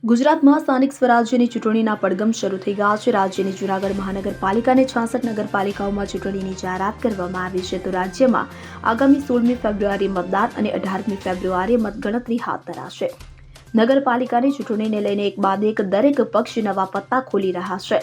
ગુજરાતમાં સ્થાનિક સ્વરાજ્યની ચૂંટણીના પડઘમ શરૂ થઈ ગયા છે। રાજ્યની જૂનાગઢ મહાનગરપાલિકાને 66 નગરપાલિકાઓમાં ચૂંટણીની જાહેરાત કરવામાં આવી છે, તો રાજ્યમાં આગામી 16મી ફેબ્રુઆરીએ મતદાન અને 18મી ફેબ્રુઆરીએ મતગણતરી હાથ ધરાશે। નગરપાલિકાની ચૂંટણીને લઈને એક બાદ એક દરેક પક્ષ નવા પત્તા ખોલી રહ્યા છે।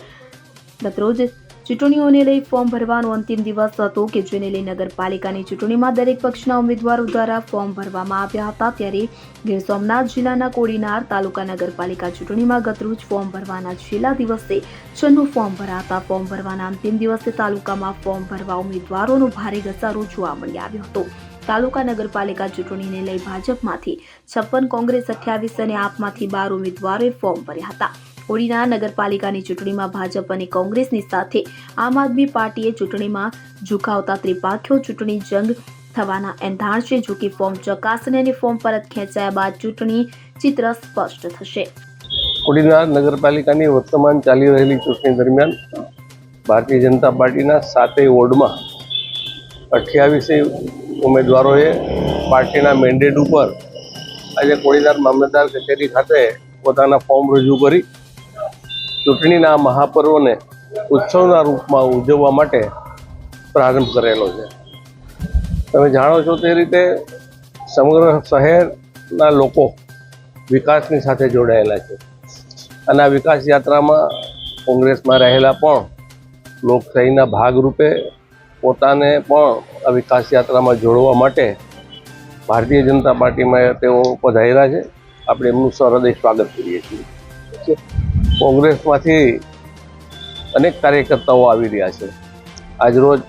ગતરોજ ચૂંટણીઓને લઈ ફોર્મ ભરવાનો અંતિમ દિવસ હતો કે જેને લઈ નગરપાલિકાની ચૂંટણીમાં દરેક પક્ષના ઉમેદવારો દ્વારા ફોર્મ ભરવામાં આવ્યા હતા। ત્યારે ગીર સોમનાથ જિલ્લાના કોડીનાર તાલુકા નગરપાલિકા ચૂંટણીમાં ગતરોજ ફોર્મ ભરવાના છેલ્લા દિવસે 96 ફોર્મ ભરાતા ફોર્મ ભરવાના અંતિમ દિવસે તાલુકામાં ફોર્મ ભરવા ઉમેદવારોનો ભારે ઘસારો જોવા મળી આવ્યો હતો। તાલુકા નગરપાલિકા ચૂંટણીને લઈ ભાજપમાંથી 56, કોંગ્રેસ 28 અને આપમાંથી 12 ઉમેદવારોએ ફોર્મ ભર્યા હતા। કોડીનાર નગરપાલિકાની ચૂંટણીમાં ભાજપ અને કોંગ્રેસની સાથે આમ આદમી પાર્ટીએ ચૂંટણીમાં ઝુકાવતા ત્રિપાખીઓ ચૂંટણી જંગ થવાના એંધાણ છે। જો કે ફોર્મ ચકાસણી અને ફોર્મ પરત ખેંચાયા બાદ ચૂંટણી ચિત્ર સ્પષ્ટ થશે। કોડીનાર નગરપાલિકાની વર્તમાન ચાલી રહેલી ચૂંટણી દરમિયાન ભારતીય જનતા પાર્ટીના 7 વોર્ડમાં 28 ઉમેદવારોએ પાર્ટીના મેન્ડેટ ઉપર આજે કોડીનાર મામલતદાર કચેરી ખાતે પોતાના ફોર્મ રજૂ કરી ચૂંટણીના મહાપર્વને ઉત્સવના રૂપમાં ઉજવવા માટે પ્રારંભ કરેલો છે। તમે જાણો છો તે રીતે સમગ્ર શહેરના લોકો વિકાસની સાથે જોડાયેલા છે અને આ વિકાસ યાત્રામાં કોંગ્રેસમાં રહેલા પણ લોકશાહીના ભાગરૂપે પોતાને પણ આ વિકાસ યાત્રામાં જોડવા માટે ભારતીય જનતા પાર્ટીમાં તેઓ પધાર્યા છે। આપણે એમનું સહૃદય સ્વાગત કરીએ છીએ। કોંગ્રેસમાંથી અનેક કાર્યકર્તાઓ આવી રહ્યા છે। આજરોજ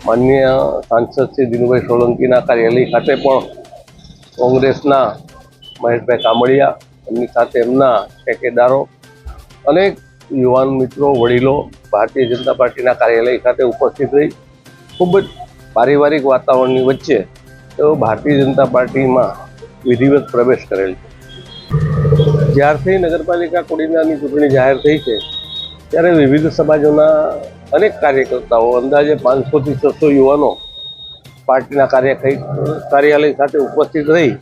માનનીય સાંસદ શ્રી દિનુભાઈ સોલંકીના કાર્યાલય ખાતે પણ કોંગ્રેસના મહેશભાઈ કામળિયા, એમની સાથે એમના ઠેકેદારો, અનેક યુવાન મિત્રો, વડીલો ભારતીય જનતા પાર્ટીના કાર્યાલય ખાતે ઉપસ્થિત રહી ખૂબ જ પારિવારિક વાતાવરણની વચ્ચે તેઓ ભારતીય જનતા પાર્ટીમાં વિધિવત પ્રવેશ કરેલ છે। જ્યારથી નગરપાલિકા કોડીનારની ચૂંટણી જાહેર થઈ છે ત્યારે વિવિધ સમાજોના અનેક કાર્યકર્તાઓ, અંદાજે 500 થી 600 યુવાનો પાર્ટીના કાર્યાલય સાથે ઉપસ્થિત રહી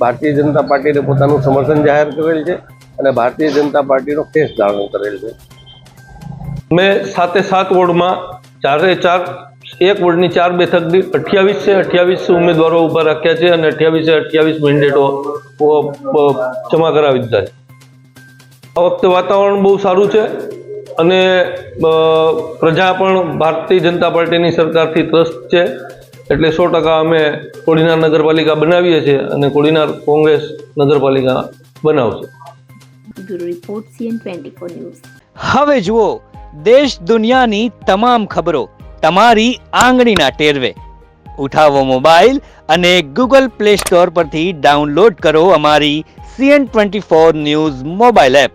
ભારતીય જનતા પાર્ટીને પોતાનું સમર્થન જાહેર કરેલ છે અને ભારતીય જનતા પાર્ટીનો ખેસ ધારણ કરેલ છે। મેં 7 વોર્ડમાં 4 એક વોર્ડની 4 બેઠક દીઠ 28 ઉમેદવારો ઊભા રાખ્યા છે અને 28 મેન્ડેટો જમા કરાવી દીધા છે। આ વખતે વાતાવરણ બહુ સારું છે અને પ્રજા પણ ભારતીય જનતા પાર્ટીની સરકારથી ત્રસ્ત છે, એટલે 100% અમે કોડીનાર નગરપાલિકા બનાવીએ છીએ અને કોડીનાર કોંગ્રેસ નગરપાલિકા બનાવશે। Bureau report CN24 news. હવે જુઓ દેશ દુનિયાની તમામ ખબરો તમારી આંગળીના ટેરવે। ઉઠાવો મોબાઈલ અને Google Play Store પરથી ડાઉનલોડ કરો અમારી CN24 ન્યૂઝ મોબાઈલ એપ।